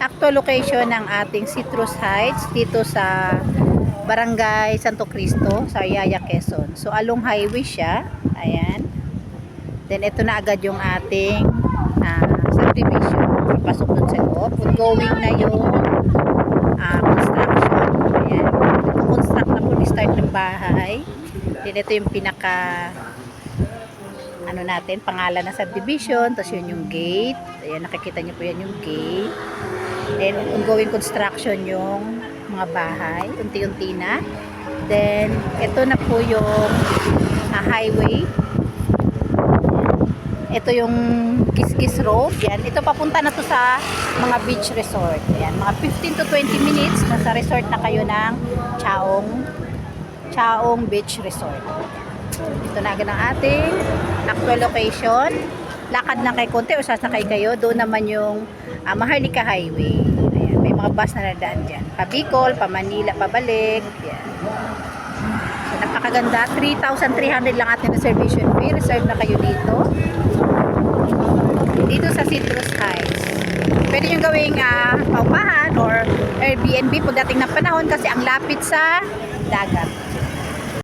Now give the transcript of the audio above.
actual location ng ating Citrus Heights dito sa Barangay Santo Cristo sa Yaya, Quezon. So along highway siya. Ayan. Then ito na agad yung ating subdivision. Papasok dun sa loob. Ongoing na yung construction. Ayan. Construct na po, start ng bahay. Then ito yung pinaka natin, pangalan na subdivision. Tapos yun yung gate. Ayan, nakikita nyo po yan yung gate. Then ongoing construction yung mga bahay. Unti-unti na. Then ito na po yung highway. Ito yung Kiskis Road. Yan. Ito papunta na to sa mga beach resort. Yan. Mga 15 to 20 minutes nasa resort na kayo ng Chaong Beach Resort. Ito na agad ang ating actual location. Lakad na kay konti o sasakay kayo. Doon naman yung Maharlika Highway. Ayan. May mga bus na nadaan dyan. Pa Bicol, pa Manila, pabalik. Yan. So, napakaganda. 3,300 lang ating reservation fee. Reserve na kayo dito. Dito sa Citrus Heights. Pwede nyo gawing paupahan or Airbnb pagdating ng panahon kasi ang lapit sa dagat.